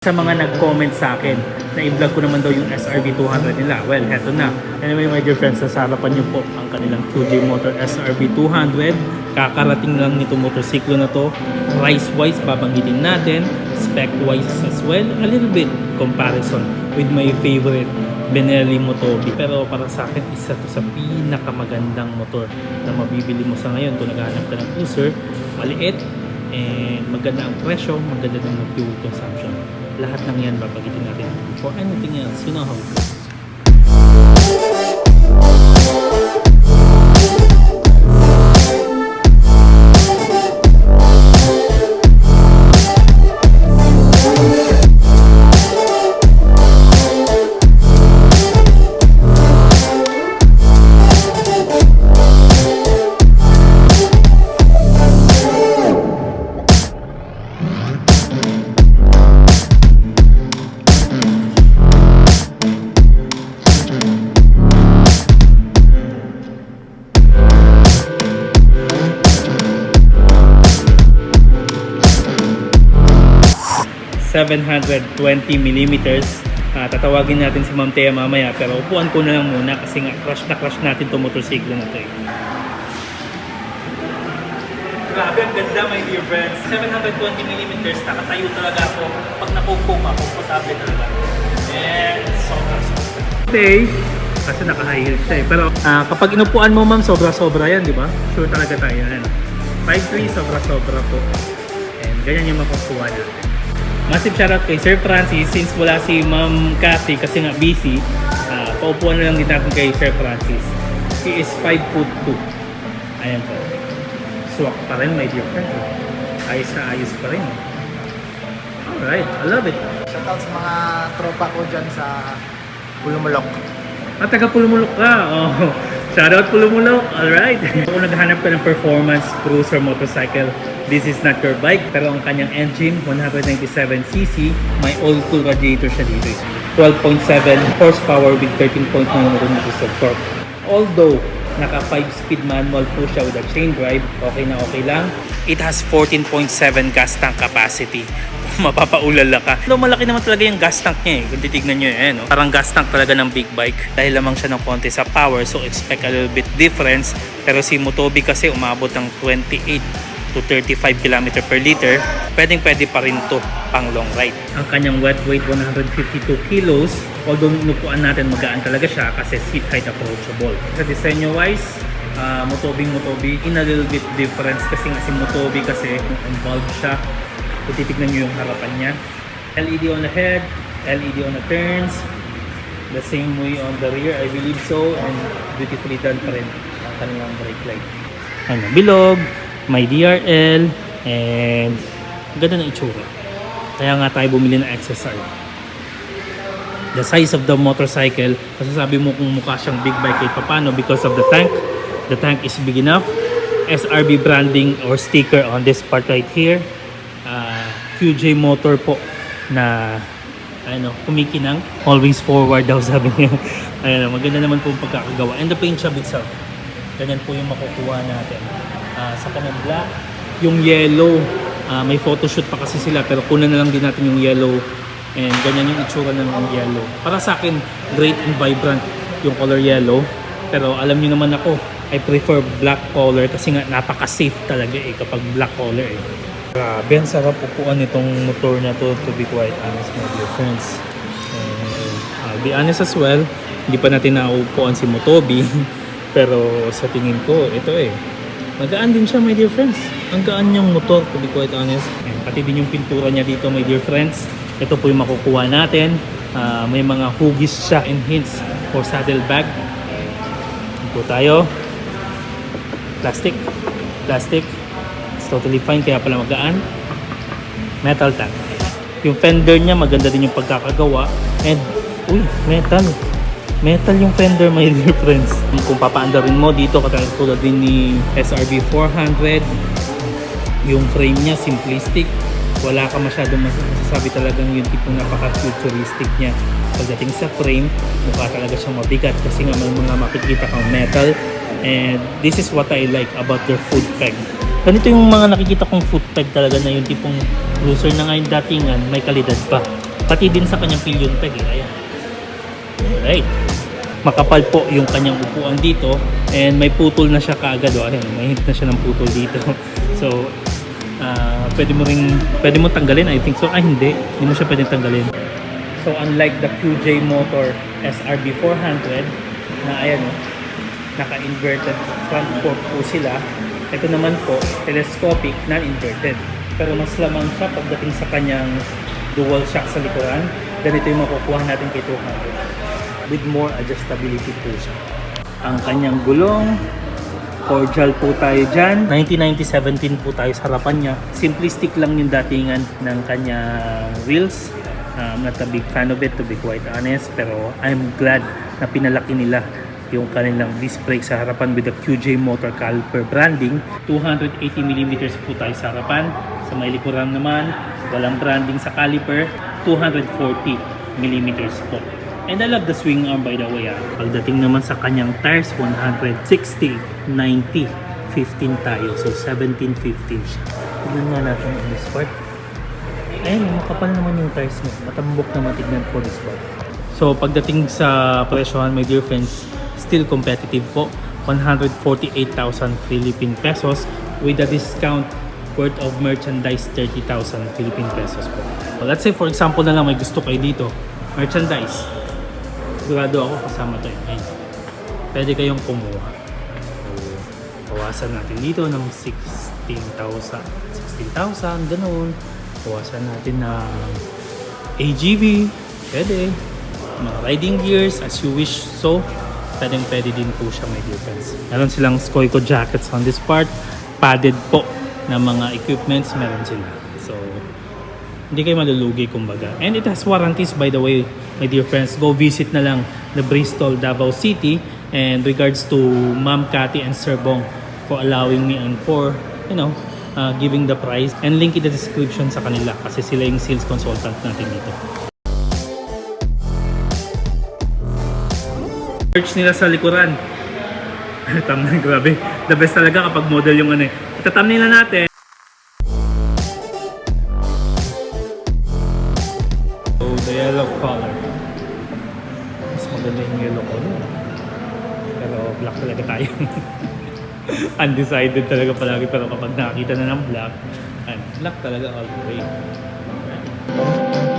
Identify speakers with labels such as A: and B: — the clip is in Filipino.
A: Sa mga nag-comment sa akin na i-vlog ko naman daw yung SRV 200 nila. Well, heto na. Anyway, my dear friends, sa harapan niyo po ang kanilang QJ Motor SRV 200. Kakarating lang nito motorsiklo na to. Price-wise, babanggitin natin. Spec-wise as well, a little bit comparison with my favorite Benelli Motobi. Pero para sa akin, isa to sa pinakamagandang motor na mabibili mo sa ngayon kung naghahanap ka ng cruiser. Maliit, and maganda ang presyo, maganda din ang fuel consumption. Lahat ng yan babagitin natin. Before anything else, you know how it goes. 720 millimeters. Tatawagin natin si Ma'am Thea mamaya, pero upuan ko na lang muna kasi nga crush natin itong motorsiklo na ito eh. Grabe, ang ganda my dear friends. 720 millimeters, nakatayo talaga ako. Pag napupong ako, komportable talaga. And sobra-sobra. Okay, kasi naka-high heels siya eh. Pero kapag inupuan mo ma'am, sobra-sobra yan, di ba? Sure talaga tayo yan. 5'3", sobra-sobra po. And ganyan yung makukuha natin. Massive shoutout kay Sir Francis, since wala si Ma'am Cathy kasi nga busy, paupuan na lang din natin kay Sir Francis. He is 5'2". Ayan po. Swak pa rin my dear friend. Ayos na ayos pa rin. Alright, I love it.
B: Shoutout sa mga tropa ko dyan sa Pulumulok.
A: Taga Pulumulok ka. Oh. Shoutout Pulumulok. Alright. Kung naghahanap ka ng performance cruiser motorcycle, this is not your bike. Pero ang kanyang engine, 197cc, may oil-cooled radiator siya dito. 12.7 horsepower with 13.9 Nm of torque. Although, naka 5-speed manual po siya with a chain drive, okay na okay lang. It has 14.7 gas tank capacity. Mapapaulala ka. Although malaki naman talaga yung gas tank niya eh. Kung titignan nyo eh, no? Parang gas tank talaga ng big bike. Dahil lamang siya ng konti sa power, so expect a little bit difference. Pero si Motobi kasi umabot ng 28 to 35 km per liter. Pwede pa rin to pang long ride. Ang kanyang wet weight 152 kilos. Although inupuan natin, magaan talaga siya kasi seat height approachable. Sa disenyo wise, Motobi in a little bit difference kasi nga si Motobi kasi involved siya. Kung titignan nyo yung harapan niya, LED on the head, LED on the turns, the same way on the rear, I believe so, and beautifully done pa rin ang kanilang brake light. Ano, bilog, may DRL, and ganda ng itsura. Kaya nga tayo bumili ng XSR. The size of the motorcycle, masasabi mo kung mukha siyang big bike kahit papano because of the tank. The tank is big enough. SRB branding or sticker on this part right here. QJ motor po na kumikinang, always forward daw sabi niya. Ayun, maganda naman po yung pagkakagawa, and the paint job itself, ganyan po yung makukuha natin. Sa kanang black, yung yellow, may photoshoot pa kasi sila pero kunan na lang din natin yung yellow, and ganyan yung itsura ng yellow. Para sa akin, great and vibrant yung color yellow, pero alam niyo naman ako, I prefer black color kasi nga napaka-safe talaga eh kapag black color eh. Grabe, ang sarap upuan nitong motor na to be quite honest my dear friends. And I'll be honest as well, hindi pa natin nauupuan si Motobi pero sa tingin ko, ito eh, magaan din siya my dear friends. Ang gaan niyang motor to be quite honest. And pati din yung pintura niya dito my dear friends. Ito po yung makukuha natin. May mga hugis siya and hints for saddle bag. Ito tayo. Plastic. Totally fine, kaya pala magaan. Metal tank. Yung fender niya, maganda din yung pagkakagawa. And, metal yung fender my dear friends. Kung papaandarin mo dito, katulad din ni SRB 400, yung frame niya simplistic. Wala ka masyadong masasabi talagang yung tipong napaka-futuristic niya. Pagdating sa frame, mukha talaga siyang mabigat kasi nga may mga makikita kang metal. And this is what I like about their foot peg. Ganito yung mga nakikita kong foot peg talaga na yung tipong cruiser na ngayon datingan, may kalidad pa. Pati din sa kanyang pillion peg eh. Ayan. Alright. Makapal po yung kanyang upuan dito and may putol na siya kaagad. Ayan, may hint na siya ng putol dito. So, pwede mo tanggalin, I think so. Hindi mo siya pwedeng tanggalin. So, unlike the QJ Motor SRB 400 na ayan, naka-inverted front fork po sila. Ito naman po, telescopic, non-inverted. Pero mas lamang siya pagdating sa kanyang dual shock sa likuran. Ganito yung makukuha natin kay 200. With more adjustability po siya. Ang kanyang gulong, cordial po tayo dyan. 1990-17 po tayo sa harapan niya. Simplistic lang yung datingan ng kanyang wheels. I'm not a big fan of it, to be quite honest. Pero I'm glad na pinalaki nila yung kanilang disc brake sa harapan with the QJ Motor Caliper branding. 280mm po tayo sa harapan. Sa may likuran naman, walang branding sa caliper. 240mm po. And I love the swing arm by the way. Pagdating naman sa kanyang tires, 160, 90, 15 tayo. So 17, 15 siya. Tignan nga natin on this part. Ayun, makapal naman yung tires niya. Matambok na matignan for this part. So pagdating sa presyohan, my dear friends, still competitive po. 148,000 Philippine pesos with a discount worth of merchandise 30,000 Philippine pesos po. So, let's say for example na lang may gusto kayo dito, merchandise. Sigurado ako kasama to yun. Ayun. Pwede kayong kumuha. So, bawasan natin dito ng 16,000, ganun. Bawasan natin ng AGV. Pwede. Mga riding gears as you wish. So, pwede din po siya, my dear friends. Meron silang Scoico jackets on this part. Padded po na mga equipments meron sila. So, hindi kayo malulugi kumbaga. And it has warranties by the way, my dear friends. Go visit na lang the Bristol, Davao City. And regards to Ma'am Cathy and Sir Bong for allowing me and for, giving the price. And link in the description sa kanila kasi sila yung sales consultant natin dito. Search nila sa likuran. Thumbnail, grabe. The best talaga kapag model yung ano eh. Ita-thumbnail na natin. So, the yellow color. Mas maganda yung yellow color. Pero black talaga tayo. Undecided talaga palagi. Pero kapag nakakita na ng black, black talaga all the way. Right?